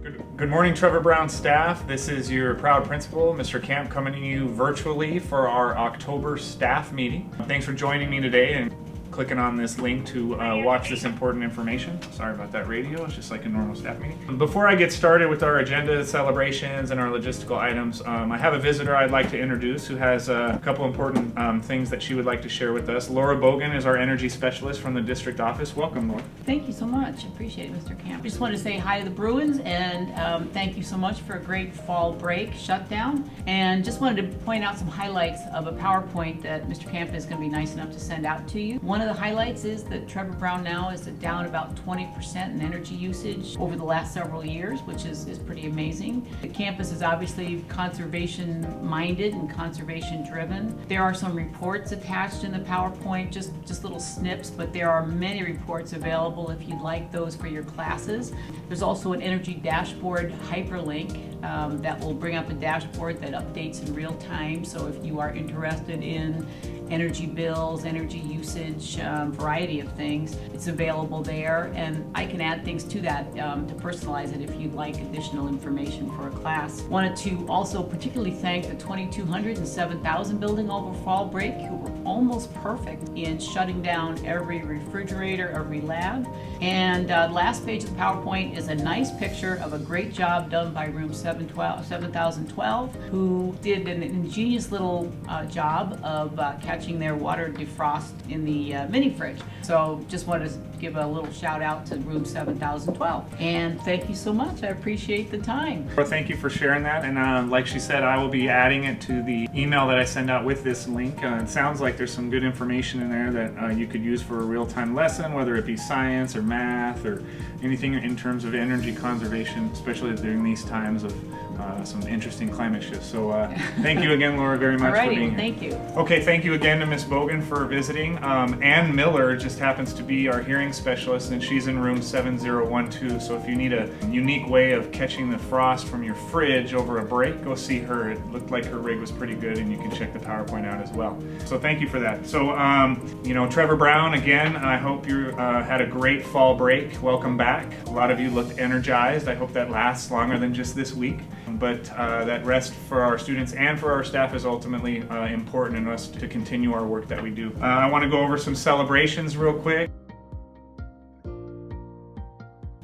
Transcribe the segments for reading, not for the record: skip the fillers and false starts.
Good morning, Trevor Brown staff. This is your proud principal, Mr. Camp, coming to you virtually for our October staff meeting. Thanks for joining me today and clicking on this link to watch this important information. Sorry about that radio, it's just like a normal staff meeting. Before I get started with our agenda, celebrations, and our logistical items, I have a visitor I'd like to introduce who has a couple important things that she would like to share with us. Laura Bogan is our energy specialist from the district office. Welcome, Laura. Thank you so much. I appreciate it, Mr. Camp. I just want to say hi to the Bruins and thank you so much for a great fall break shutdown. And just wanted to point out some highlights of a PowerPoint that Mr. Camp is going to be nice enough to send out to you. One of the highlights is that Trevor Brown now is down about 20% in energy usage over the last several years, which is pretty amazing. The campus is obviously conservation minded and conservation driven. There are some reports attached in the PowerPoint, just little snips, but there are many reports available if you'd like those for your classes. There's also an energy dashboard hyperlink that will bring up a dashboard that updates in real time. So if you are interested in energy bills, energy usage, variety of things, it's available there, and I can add things to that to personalize it if you'd like additional information for a class. Wanted to also particularly thank the 2200 and 7000 building over fall break, who were almost perfect in shutting down every refrigerator, every lab. And last page of the PowerPoint is a nice picture of a great job done by room 7012, who did an ingenious little job of catching their water defrost in the mini fridge. So just wanted to give a little shout out to room 7012. And thank you so much. I appreciate the time. Well, thank you for sharing that. And like she said, I will be adding it to the email that I send out with this link. It sounds like there's some good information in there that you could use for a real-time lesson, whether it be science or math or anything in terms of energy conservation, especially during these times of some interesting climate shifts. So thank you again, Laura, very much for being here. Thank you. Okay, thank you again to Ms. Bogan for visiting. Ann Miller just happens to be our hearing specialist, and she's in room 7012. So if you need a unique way of catching the frost from your fridge over a break, go see her. It looked like her rig was pretty good, and you can check the PowerPoint out as well. So thank you for that. So, Trevor Brown, again, I hope you had a great fall break. Welcome back. A lot of you looked energized. I hope that lasts longer than just this week. But that rest for our students and for our staff is ultimately important in us to continue our work that we do. I want to go over some celebrations real quick,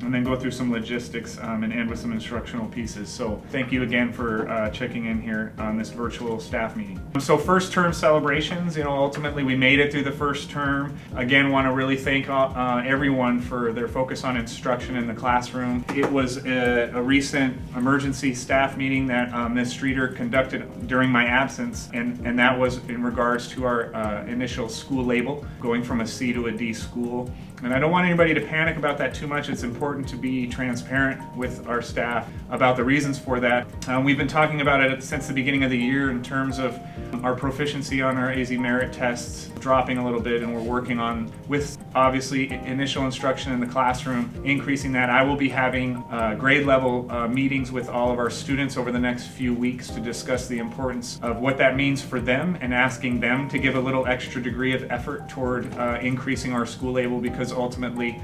and then go through some logistics and end with some instructional pieces. So thank you again for checking in here on this virtual staff meeting. So first term celebrations, ultimately we made it through the first term. Again, want to really thank everyone for their focus on instruction in the classroom. It was a recent emergency staff meeting that Ms. Streeter conducted during my absence, and that was in regards to our initial school label, going from a C to a D school. And I don't want anybody to panic about that too much. It's important to be transparent with our staff about the reasons for that. We've been talking about it since the beginning of the year in terms of our proficiency on our AZ merit tests dropping a little bit, and we're working on, with obviously initial instruction in the classroom, increasing that. I will be having grade level meetings with all of our students over the next few weeks to discuss the importance of what that means for them, and asking them to give a little extra degree of effort toward increasing our school label, because ultimately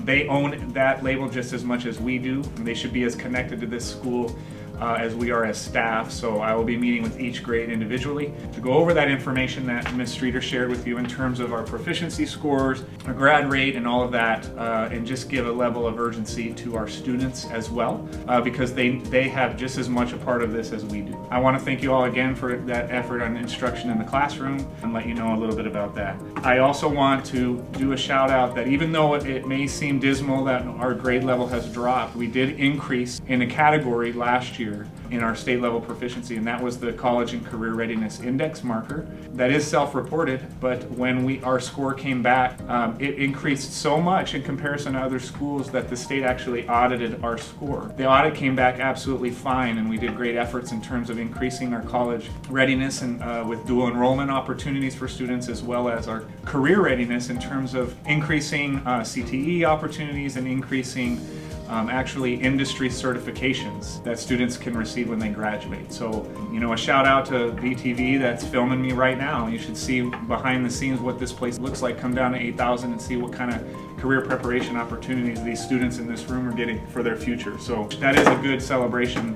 they own that label just as much as we do. They should be as connected to this school as we are as staff. So I will be meeting with each grade individually to go over that information that Ms. Streeter shared with you in terms of our proficiency scores, our grad rate, and all of that, and just give a level of urgency to our students as well, because they have just as much a part of this as we do. I want to thank you all again for that effort on instruction in the classroom and let you know a little bit about that. I also want to do a shout out that even though it may seem dismal that our grade level has dropped, we did increase in a category last year in our state level proficiency, and that was the College and Career Readiness Index marker. That is self-reported, but when our score came back, it increased so much in comparison to other schools that the state actually audited our score. The audit came back absolutely fine, and we did great efforts in terms of increasing our college readiness and with dual enrollment opportunities for students, as well as our career readiness in terms of increasing CTE opportunities and increasing actually industry certifications that students can receive when they graduate. So, a shout out to VTV that's filming me right now. You should see behind the scenes what this place looks like. Come down to 8000 and see what kind of career preparation opportunities these students in this room are getting for their future. So that is a good celebration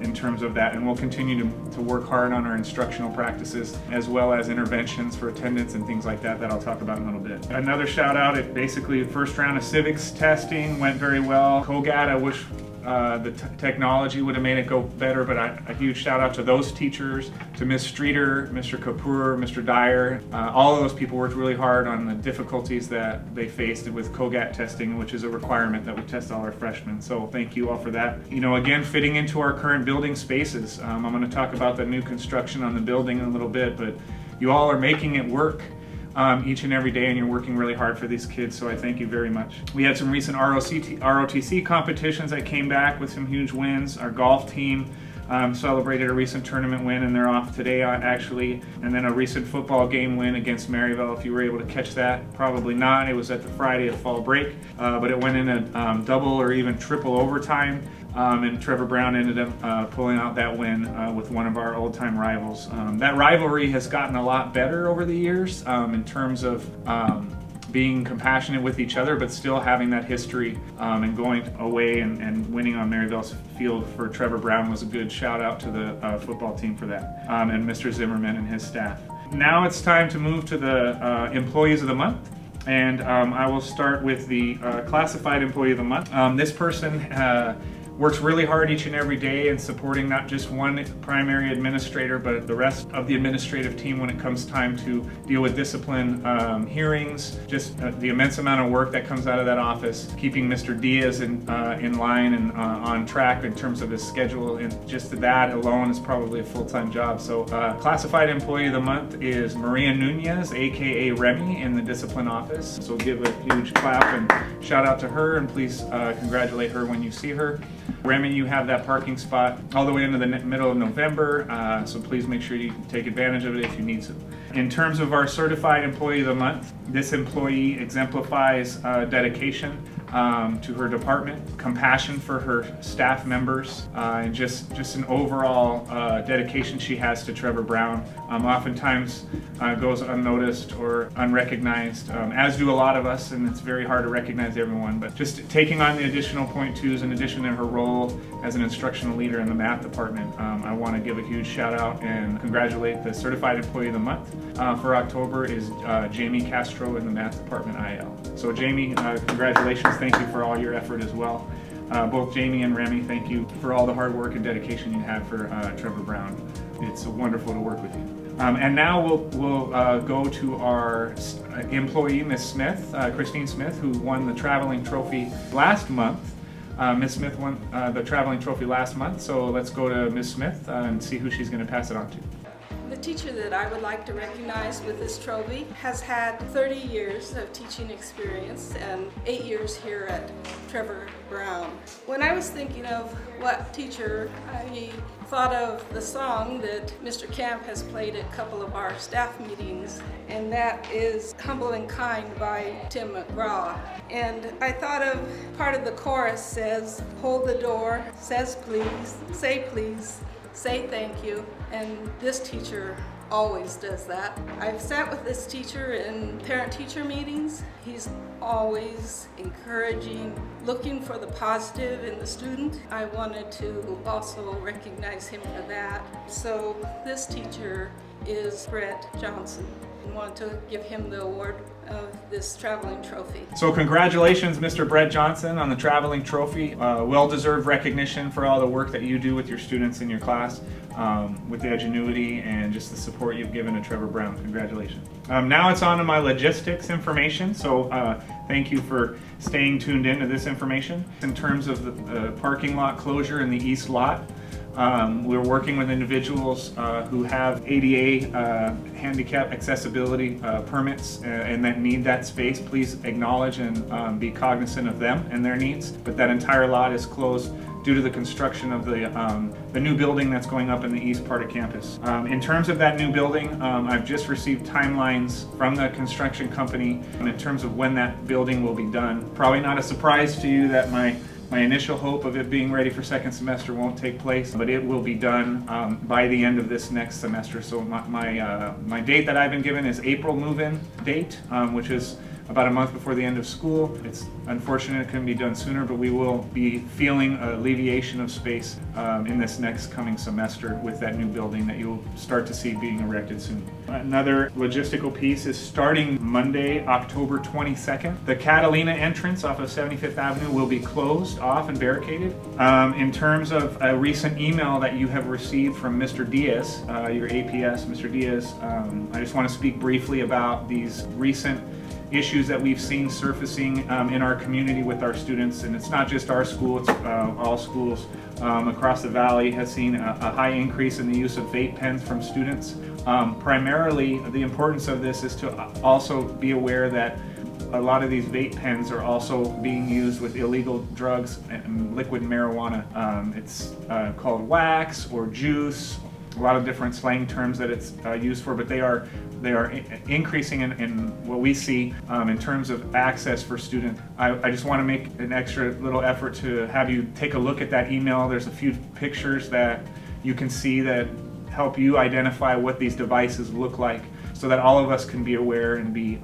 in terms of that, and we'll continue to work hard on our instructional practices as well as interventions for attendance and things like that I'll talk about in a little bit. Another shout out, basically the first round of civics testing went very well. COGAT, I wish the technology would have made it go better, but a huge shout out to those teachers, to Ms. Streeter, Mr. Kapoor, Mr. Dyer. All of those people worked really hard on the difficulties that they faced with COGAT testing, which is a requirement that we test all our freshmen. So thank you all for that. You know, again, fitting into our current building spaces. I'm going to talk about the new construction on the building in a little bit, but you all are making it work each and every day, and you're working really hard for these kids, so I thank you very much. We had some recent ROTC competitions that came back with some huge wins. Our golf team celebrated a recent tournament win, and they're off today actually, and then a recent football game win against Maryville. If you were able to catch that, probably not. It was at the Friday of fall break, but it went in a double or even triple overtime. And Trevor Brown ended up pulling out that win with one of our old-time rivals. That rivalry has gotten a lot better over the years in terms of being compassionate with each other, but still having that history and going away and winning on Maryville's field for Trevor Brown was a good shout out to the football team for that, and Mr. Zimmerman and his staff. Now it's time to move to the Employees of the Month. And I will start with the Classified Employee of the Month. This person works really hard each and every day in supporting not just one primary administrator, but the rest of the administrative team when it comes time to deal with discipline hearings, just the immense amount of work that comes out of that office, keeping Mr. Diaz in line and on track in terms of his schedule, and just that alone is probably a full-time job. So Classified Employee of the Month is Maria Nunez, aka Remy, in the discipline office. So give a huge clap and shout out to her, and please congratulate her when you see her. Remy, you have that parking spot all the way into the middle of November, so please make sure you take advantage of it if you need to. In terms of our Certified Employee of the Month, this employee exemplifies dedication to her department, compassion for her staff members, and just an overall dedication she has to Trevor Brown. Oftentimes goes unnoticed or unrecognized, as do a lot of us, and it's very hard to recognize everyone, but just taking on the additional .2s in addition to her role as an instructional leader in the math department, I want to give a huge shout out and congratulate the Certified Employee of the Month for October is Jamie Castro in the math department IL. So Jamie, congratulations, thank you for all your effort as well. Both Jamie and Remy, thank you for all the hard work and dedication you have for Trevor Brown. It's wonderful to work with you. And now we'll go to our employee, Miss Smith, Christine Smith, who won the traveling trophy last month. Miss Smith won the traveling trophy last month, so let's go to Miss Smith and see who she's going to pass it on to. The teacher that I would like to recognize with this trophy has had 30 years of teaching experience and 8 years here at Trevor Brown. When I was thinking of what teacher, I thought of the song that Mr. Camp has played at a couple of our staff meetings, and that is Humble and Kind by Tim McGraw. And I thought of part of the chorus says, hold the door, says please, say thank you, and this teacher always does that. I've sat with this teacher in parent-teacher meetings. He's always encouraging, looking for the positive in the student. I wanted to also recognize him for that. So this teacher is Brett Johnson. I want to give him the award of this traveling trophy. So congratulations, Mr. Brett Johnson, on the traveling trophy. Well-deserved recognition for all the work that you do with your students in your class, with the ingenuity and just the support you've given to Trevor Brown. Congratulations. Now it's on to my logistics information. So thank you for staying tuned into this information. In terms of the parking lot closure in the east lot, we're working with individuals who have ADA handicap accessibility permits and that need that space. Please acknowledge and be cognizant of them and their needs. But that entire lot is closed due to the construction of the new building that's going up in the east part of campus. In terms of that new building, I've just received timelines from the construction company in terms of when that building will be done. Probably not a surprise to you that my initial hope of it being ready for second semester won't take place, but it will be done by the end of this next semester. So my date that I've been given is April move-in date, which is about a month before the end of school. It's unfortunate it couldn't be done sooner, but we will be feeling alleviation of space in this next coming semester with that new building that you'll start to see being erected soon. Another logistical piece is starting Monday, October 22nd. The Catalina entrance off of 75th Avenue will be closed off and barricaded. In terms of a recent email that you have received from Mr. Diaz, your APS, Mr. Diaz, I just want to speak briefly about these recent issues that we've seen surfacing in our community with our students. And it's not just our school, it's all schools across the valley has seen a high increase in the use of vape pens from students. Primarily, the importance of this is to also be aware that a lot of these vape pens are also being used with illegal drugs and liquid marijuana. It's called wax or juice, a lot of different slang terms that it's used for, but they are increasing in what we see in terms of access for students. I just want to make an extra little effort to have you take a look at that email. There's a few pictures that you can see that help you identify what these devices look like, so that all of us can be aware and be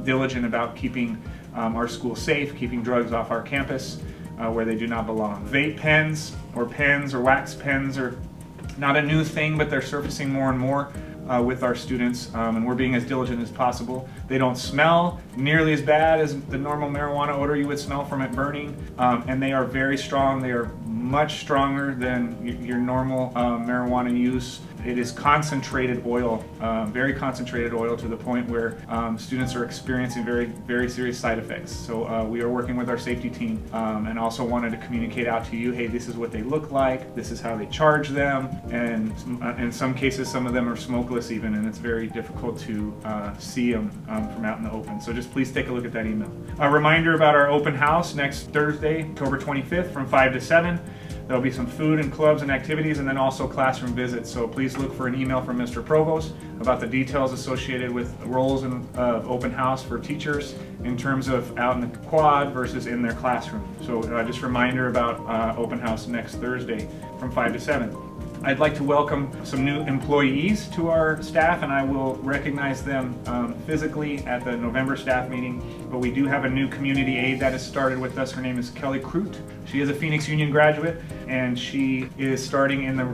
diligent about keeping our school safe, keeping drugs off our campus where they do not belong. Vape pens or wax pens are not a new thing, but they're surfacing more and more with our students, and we're being as diligent as possible. They don't smell nearly as bad as the normal marijuana odor you would smell from it burning, and they are very strong. They are much stronger than your normal marijuana use. It is concentrated oil, very concentrated oil, to the point where students are experiencing very, very serious side effects. So we are working with our safety team and also wanted to communicate out to you, hey, this is what they look like, this is how they charge them, and in some cases some of them are smokeless even, and it's very difficult to see them from out in the open. So just please take a look at that email. A reminder about our open house next Thursday, October 25th from 5 to 7. There'll be some food and clubs and activities, and then also classroom visits. So please look for an email from Mr. Provost about the details associated with roles in open house for teachers in terms of out in the quad versus in their classroom. So just a reminder about open house next Thursday from 5 to 7. I'd like to welcome some new employees to our staff, and I will recognize them physically at the November staff meeting. But we do have a new community aide that has started with us. Her name is Kelly Crute. She is a Phoenix Union graduate, and she is starting in the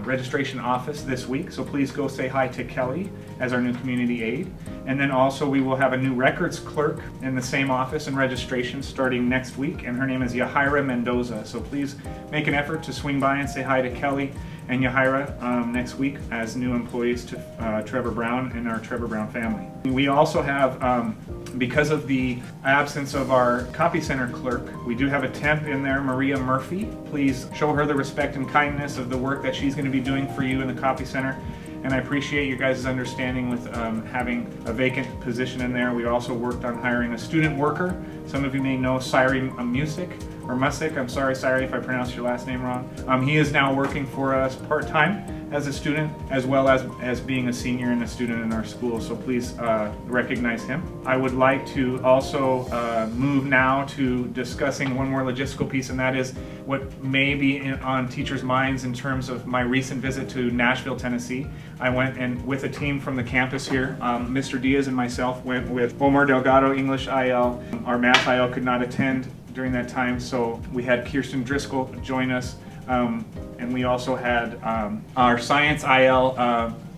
registration office this week. So please go say hi to Kelly as our new community aide. And then also we will have a new records clerk in the same office and registration starting next week, and her name is Yahira Mendoza. So please make an effort to swing by and say hi to Kelly and Yahira next week as new employees to Trevor Brown and our Trevor Brown family. We also have, because of the absence of our copy center clerk, we do have a temp in there, Maria Murphy. Please show her the respect and kindness of the work that she's going to be doing for you in the copy center. And I appreciate you guys' understanding with having a vacant position in there. We also worked on hiring a student worker. Some of you may know Syri Music. I'm sorry, Syri, if I pronounced your last name wrong. He is now working for us part-time as a student, as well as being a senior and a student in our school. So please recognize him. I would like to also move now to discussing one more logistical piece, and that is what may be on teachers' minds in terms of my recent visit to Nashville, Tennessee. I went and with a team from the campus here, Mr. Diaz and myself went with Omar Delgado, English IL. Our math IL could not attend during that time, so we had Kirsten Driscoll join us, and we also had our science IL,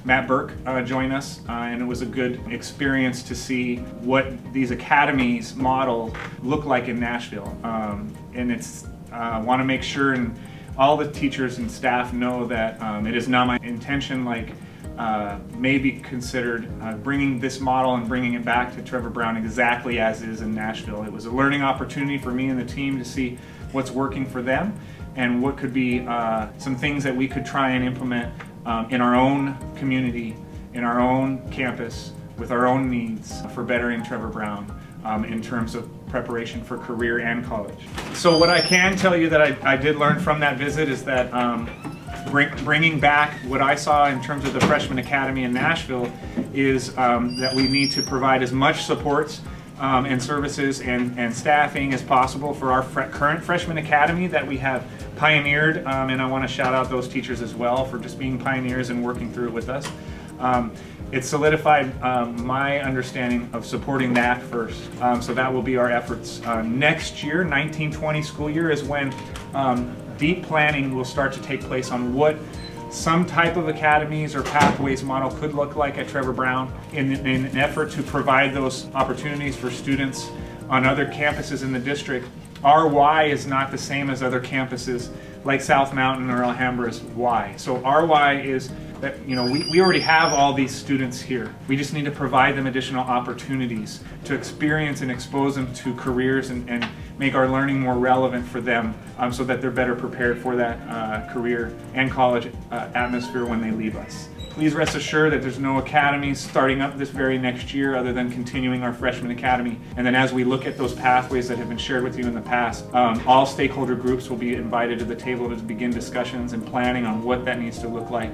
Matt Burke, join us, and it was a good experience to see what these academies model look like in Nashville. And it's want to make sure and all the teachers and staff know that it is not my intention, like maybe considered bringing this model and bringing it back to Trevor Brown exactly as is in Nashville. It was a learning opportunity for me and the team to see what's working for them and what could be some things that we could try and implement in our own community, in our own campus, with our own needs for bettering Trevor Brown in terms of preparation for career and college. So what I can tell you that I did learn from that visit is that bringing back what I saw in terms of the Freshman Academy in Nashville is that we need to provide as much supports and services and staffing as possible for our current Freshman Academy that we have pioneered, and I want to shout out those teachers as well for just being pioneers and working through it with us. it solidified my understanding of supporting that first. So that will be our efforts. Next year, 1920 school year, is when deep planning will start to take place on what some type of academies or pathways model could look like at Trevor Brown in an effort to provide those opportunities for students on other campuses in the district. Our why is not the same as other campuses like South Mountain or Alhambra's why. So our why is that, you know, we already have all these students here. We just need to provide them additional opportunities to experience and expose them to careers and make our learning more relevant for them, so that they're better prepared for that career and college atmosphere when they leave us. Please rest assured that there's no academies starting up this very next year other than continuing our freshman academy. And then as we look at those pathways that have been shared with you in the past, all stakeholder groups will be invited to the table to begin discussions and planning on what that needs to look like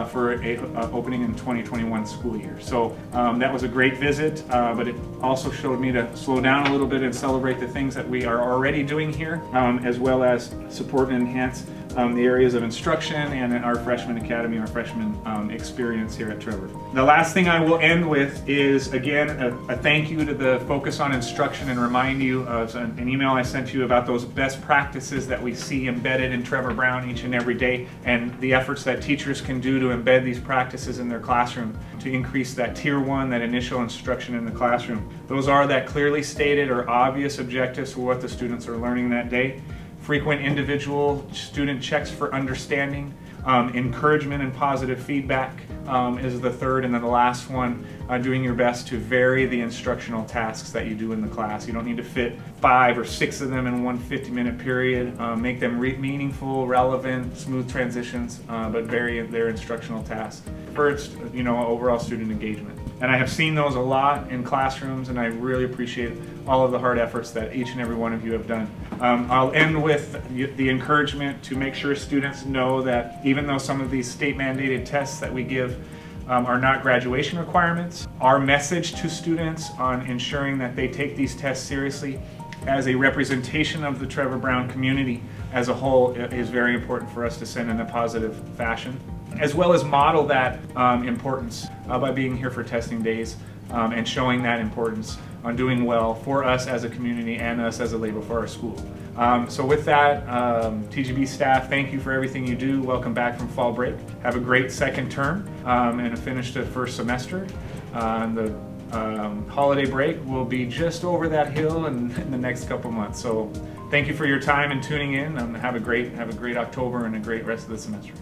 for an opening in 2021 school year. So that was a great visit, but it also showed me to slow down a little bit and celebrate the things that we are already doing here, as well as support and enhance the areas of instruction and our freshman academy, our freshman experience here at Trevor. The last thing I will end with is, again, a thank you to the Focus on Instruction, and remind you of an email I sent you about those best practices that we see embedded in Trevor Brown each and every day, and the efforts that teachers can do to embed these practices in their classroom to increase that tier 1, that initial instruction in the classroom. Those are that clearly stated or obvious objectives for what the students are learning that day. Frequent individual student checks for understanding, encouragement and positive feedback is the third, and then the last one, doing your best to vary the instructional tasks that you do in the class. You don't need to fit 5 or 6 of them in one 50-minute period. Make them meaningful, relevant, smooth transitions, but vary their instructional tasks. First, you know, overall student engagement. And I have seen those a lot in classrooms, and I really appreciate all of the hard efforts that each and every one of you have done. I'll end with the encouragement to make sure students know that even though some of these state-mandated tests that we give are not graduation requirements, our message to students on ensuring that they take these tests seriously as a representation of the Trevor Brown community as a whole is very important for us to send in a positive fashion, as well as model that importance by being here for testing days and showing that importance on doing well for us as a community and us as a label for our school. So with that, TGB staff, thank you for everything you do. Welcome back from fall break. Have a great second term and finish the first semester. The holiday break will be just over that hill in the next couple months. So thank you for your time and tuning in, and have a great October and a great rest of the semester.